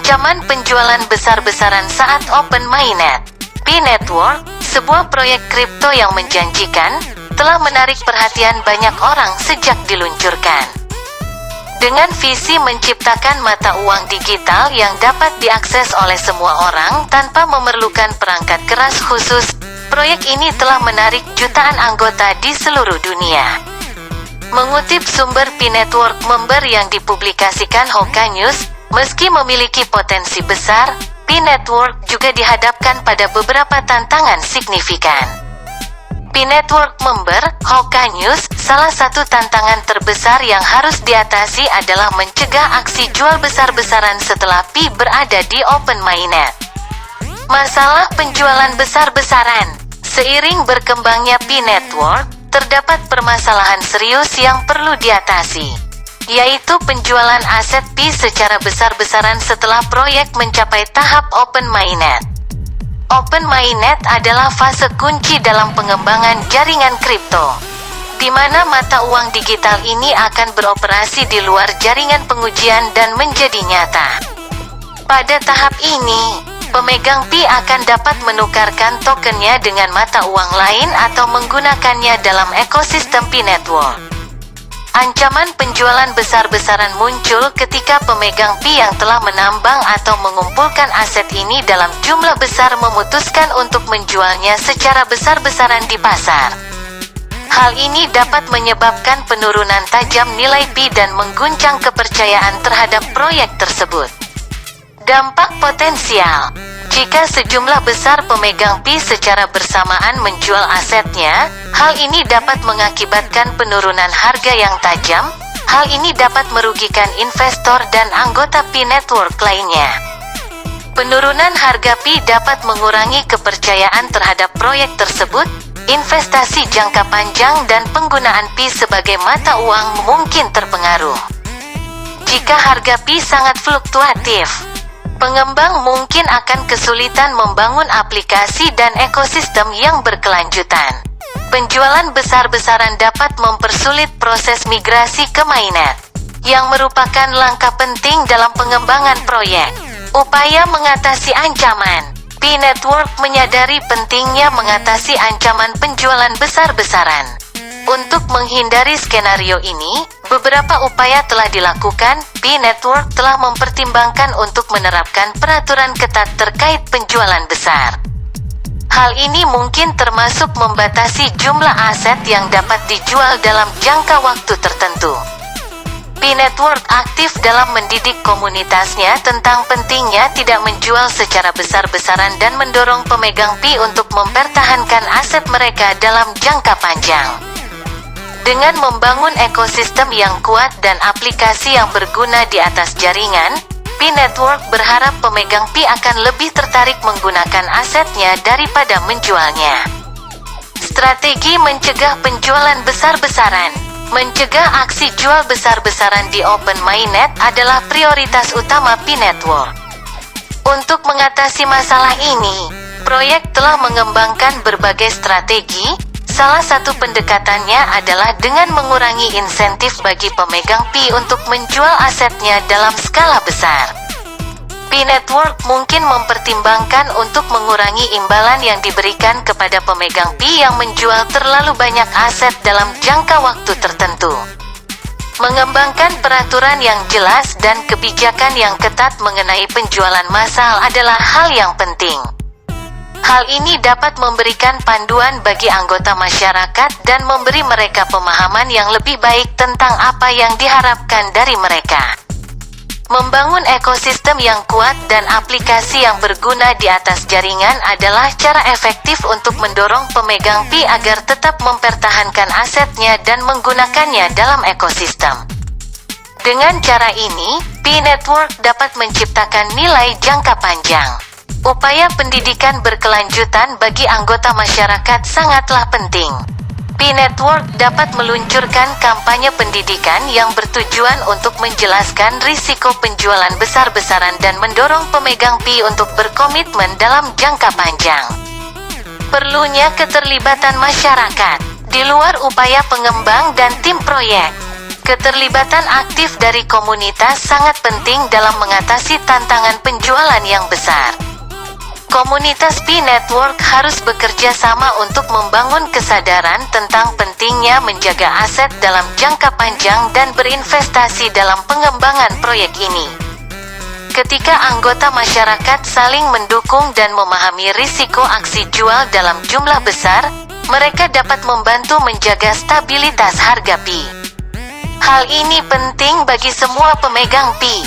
Ancaman penjualan besar-besaran saat open mainnet. P-Network, sebuah proyek kripto yang menjanjikan, telah menarik perhatian banyak orang sejak diluncurkan. Dengan visi menciptakan mata uang digital yang dapat diakses oleh semua orang tanpa memerlukan perangkat keras khusus, proyek ini telah menarik jutaan anggota di seluruh dunia. Mengutip sumber P-Network member yang dipublikasikan Hoka News, meski memiliki potensi besar, P-Network juga dihadapkan pada beberapa tantangan signifikan. P-Network member, Hoka News, salah satu tantangan terbesar yang harus diatasi adalah mencegah aksi jual besar-besaran setelah P berada di open mainnet. Masalah penjualan besar-besaran. Seiring berkembangnya P-Network, terdapat permasalahan serius yang perlu diatasi, yaitu penjualan aset P secara besar-besaran setelah proyek mencapai tahap open mainnet. Open mainnet adalah fase kunci dalam pengembangan jaringan kripto, di mana mata uang digital ini akan beroperasi di luar jaringan pengujian dan menjadi nyata. Pada tahap ini, pemegang P akan dapat menukarkan tokennya dengan mata uang lain atau menggunakannya dalam ekosistem P-Network. Ancaman penjualan besar-besaran muncul ketika pemegang P yang telah menambang atau mengumpulkan aset ini dalam jumlah besar memutuskan untuk menjualnya secara besar-besaran di pasar. Hal ini dapat menyebabkan penurunan tajam nilai P dan mengguncang kepercayaan terhadap proyek tersebut. Dampak potensial. Jika sejumlah besar pemegang P secara bersamaan menjual asetnya, hal ini dapat mengakibatkan penurunan harga yang tajam. Hal ini dapat merugikan investor dan anggota P-Network lainnya. Penurunan harga P dapat mengurangi kepercayaan terhadap proyek tersebut. Investasi jangka panjang dan penggunaan P sebagai mata uang mungkin terpengaruh. Jika harga P sangat fluktuatif, pengembang mungkin akan kesulitan membangun aplikasi dan ekosistem yang berkelanjutan. Penjualan besar-besaran dapat mempersulit proses migrasi ke mainnet, yang merupakan langkah penting dalam pengembangan proyek. Upaya mengatasi ancaman. P-Network menyadari pentingnya mengatasi ancaman penjualan besar-besaran. Untuk menghindari skenario ini, beberapa upaya telah dilakukan. P-Network telah mempertimbangkan untuk menerapkan peraturan ketat terkait penjualan besar. Hal ini mungkin termasuk membatasi jumlah aset yang dapat dijual dalam jangka waktu tertentu. P-Network aktif dalam mendidik komunitasnya tentang pentingnya tidak menjual secara besar-besaran dan mendorong pemegang P untuk mempertahankan aset mereka dalam jangka panjang. Dengan membangun ekosistem yang kuat dan aplikasi yang berguna di atas jaringan, P-Network berharap pemegang P akan lebih tertarik menggunakan asetnya daripada menjualnya. Strategi mencegah penjualan besar-besaran. Mencegah aksi jual besar-besaran di open mainnet adalah prioritas utama P-Network. Untuk mengatasi masalah ini, proyek telah mengembangkan berbagai strategi. Salah satu pendekatannya adalah dengan mengurangi insentif bagi pemegang P untuk menjual asetnya dalam skala besar. P-Network mungkin mempertimbangkan untuk mengurangi imbalan yang diberikan kepada pemegang P yang menjual terlalu banyak aset dalam jangka waktu tertentu. Mengembangkan peraturan yang jelas dan kebijakan yang ketat mengenai penjualan massal adalah hal yang penting. Hal ini dapat memberikan panduan bagi anggota masyarakat dan memberi mereka pemahaman yang lebih baik tentang apa yang diharapkan dari mereka. Membangun ekosistem yang kuat dan aplikasi yang berguna di atas jaringan adalah cara efektif untuk mendorong pemegang P agar tetap mempertahankan asetnya dan menggunakannya dalam ekosistem. Dengan cara ini, P-Network dapat menciptakan nilai jangka panjang. Upaya pendidikan berkelanjutan bagi anggota masyarakat sangatlah penting. P-Network dapat meluncurkan kampanye pendidikan yang bertujuan untuk menjelaskan risiko penjualan besar-besaran dan mendorong pemegang P untuk berkomitmen dalam jangka panjang. Perlunya keterlibatan masyarakat. Di luar upaya pengembang dan tim proyek, Keterlibatan aktif dari komunitas sangat penting dalam mengatasi tantangan penjualan yang besar. Komunitas P-Network harus bekerja sama untuk membangun kesadaran tentang pentingnya menjaga aset dalam jangka panjang dan berinvestasi dalam pengembangan proyek ini. Ketika anggota masyarakat saling mendukung dan memahami risiko aksi jual dalam jumlah besar, mereka dapat membantu menjaga stabilitas harga Pi. Hal ini penting bagi semua pemegang Pi,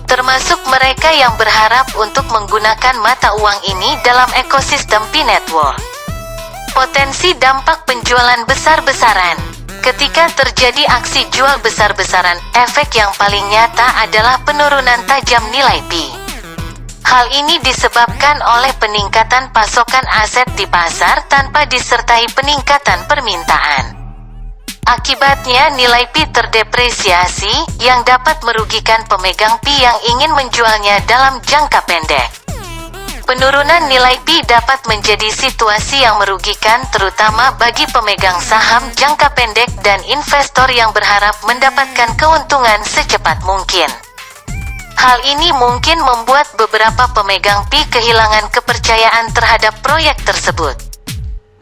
termasuk mereka yang berharap untuk menggunakan mata uang ini dalam ekosistem P-Network. Potensi dampak penjualan besar-besaran. Ketika terjadi aksi jual besar-besaran, efek yang paling nyata adalah penurunan tajam nilai Pi. Hal ini disebabkan oleh peningkatan pasokan aset di pasar tanpa disertai peningkatan permintaan. Akibatnya nilai Pi terdepresiasi, yang dapat merugikan pemegang Pi yang ingin menjualnya dalam jangka pendek. Penurunan nilai Pi dapat menjadi situasi yang merugikan terutama bagi pemegang saham jangka pendek dan investor yang berharap mendapatkan keuntungan secepat mungkin. Hal ini mungkin membuat beberapa pemegang Pi kehilangan kepercayaan terhadap proyek tersebut.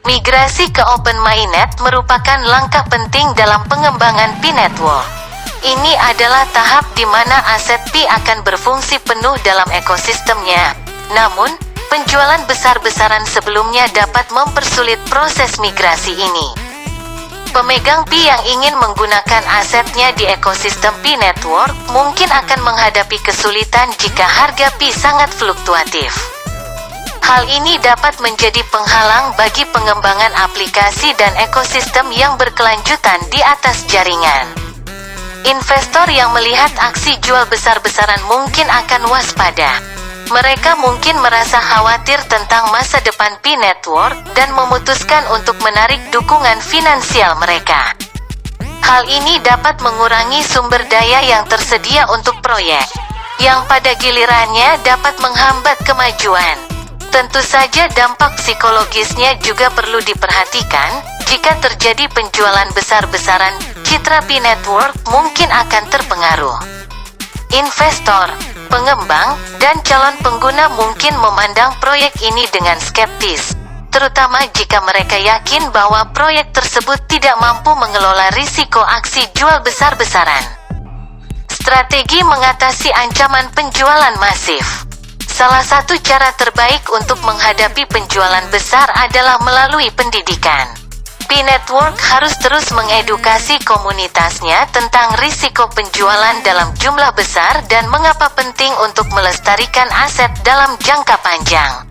Migrasi ke Open Mainnet merupakan langkah penting dalam pengembangan P-Network. Ini adalah tahap di mana aset Pi akan berfungsi penuh dalam ekosistemnya. Namun, penjualan besar-besaran sebelumnya dapat mempersulit proses migrasi ini. Pemegang Pi yang ingin menggunakan asetnya di ekosistem P-Network mungkin akan menghadapi kesulitan jika harga Pi sangat fluktuatif. Hal ini dapat menjadi penghalang bagi pengembangan aplikasi dan ekosistem yang berkelanjutan di atas jaringan. Investor yang melihat aksi jual besar-besaran mungkin akan waspada. Mereka mungkin merasa khawatir tentang masa depan P-Network dan memutuskan untuk menarik dukungan finansial mereka. Hal ini dapat mengurangi sumber daya yang tersedia untuk proyek, yang pada gilirannya dapat menghambat kemajuan. Tentu saja dampak psikologisnya juga perlu diperhatikan. Jika terjadi penjualan besar-besaran, citra P-Network mungkin akan terpengaruh. Investor, pengembang, dan calon pengguna mungkin memandang proyek ini dengan skeptis, terutama jika mereka yakin bahwa proyek tersebut tidak mampu mengelola risiko aksi jual besar-besaran. Strategi mengatasi ancaman penjualan masif. Salah satu cara terbaik untuk menghadapi penjualan besar adalah melalui pendidikan. P-Network harus terus mengedukasi komunitasnya tentang risiko penjualan dalam jumlah besar dan mengapa penting untuk melestarikan aset dalam jangka panjang.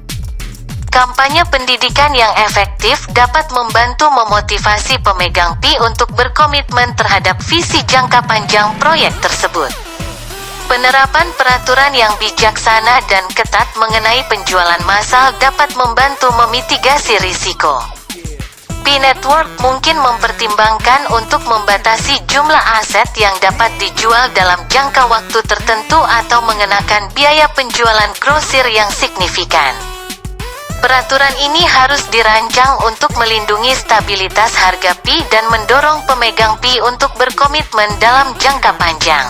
Kampanye pendidikan yang efektif dapat membantu memotivasi pemegang Pi untuk berkomitmen terhadap visi jangka panjang proyek tersebut. Penerapan peraturan yang bijaksana dan ketat mengenai penjualan massal dapat membantu memitigasi risiko. P-Network mungkin mempertimbangkan untuk membatasi jumlah aset yang dapat dijual dalam jangka waktu tertentu atau mengenakan biaya penjualan grosir yang signifikan. Peraturan ini harus dirancang untuk melindungi stabilitas harga Pi dan mendorong pemegang Pi untuk berkomitmen dalam jangka panjang.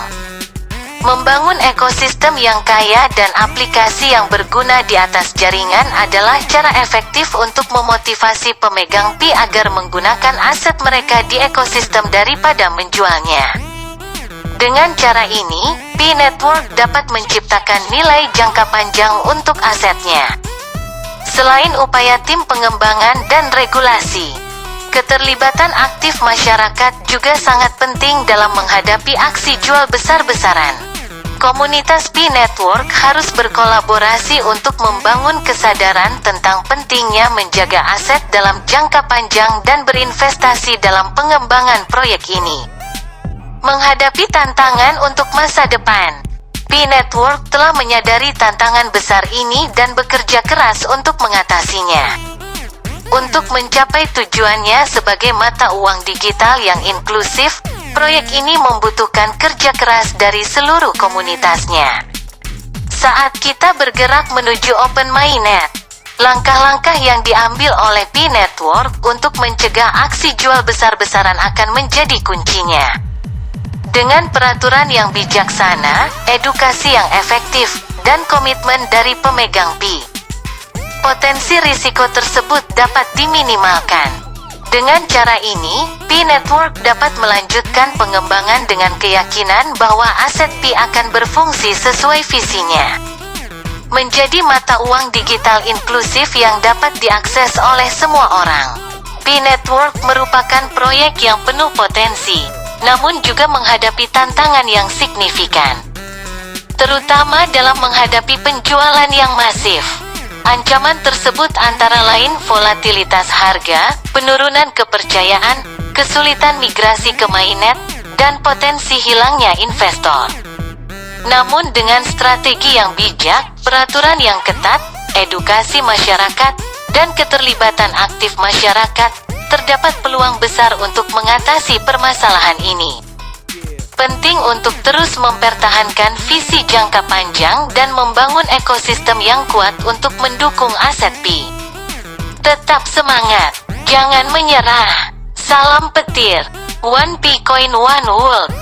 Membangun ekosistem yang kaya dan aplikasi yang berguna di atas jaringan adalah cara efektif untuk memotivasi pemegang Pi agar menggunakan aset mereka di ekosistem daripada menjualnya. Dengan cara ini, P-Network dapat menciptakan nilai jangka panjang untuk asetnya. Selain upaya tim pengembangan dan regulasi, keterlibatan aktif masyarakat juga sangat penting dalam menghadapi aksi jual besar-besaran. Komunitas P-Network harus berkolaborasi untuk membangun kesadaran tentang pentingnya menjaga aset dalam jangka panjang dan berinvestasi dalam pengembangan proyek ini. Menghadapi tantangan untuk masa depan, P-Network telah menyadari tantangan besar ini dan bekerja keras untuk mengatasinya. Untuk mencapai tujuannya sebagai mata uang digital yang inklusif, proyek ini membutuhkan kerja keras dari seluruh komunitasnya. Saat kita bergerak menuju Open Mainnet, langkah-langkah yang diambil oleh P-Network untuk mencegah aksi jual besar-besaran akan menjadi kuncinya. Dengan peraturan yang bijaksana, edukasi yang efektif, dan komitmen dari pemegang Pi, potensi risiko tersebut dapat diminimalkan. Dengan cara ini, Pi Network dapat melanjutkan pengembangan dengan keyakinan bahwa aset Pi akan berfungsi sesuai visinya, menjadi mata uang digital inklusif yang dapat diakses oleh semua orang. Pi Network merupakan proyek yang penuh potensi, namun juga menghadapi tantangan yang signifikan, terutama dalam menghadapi penjualan yang masif. Ancaman tersebut antara lain volatilitas harga, penurunan kepercayaan, kesulitan migrasi ke mainnet, dan potensi hilangnya investor. Namun dengan strategi yang bijak, peraturan yang ketat, edukasi masyarakat, dan keterlibatan aktif masyarakat, terdapat peluang besar untuk mengatasi permasalahan ini. Penting untuk terus mempertahankan visi jangka panjang dan membangun ekosistem yang kuat untuk mendukung aset Pi. Tetap semangat, jangan menyerah. Salam petir, One Pi Coin One World.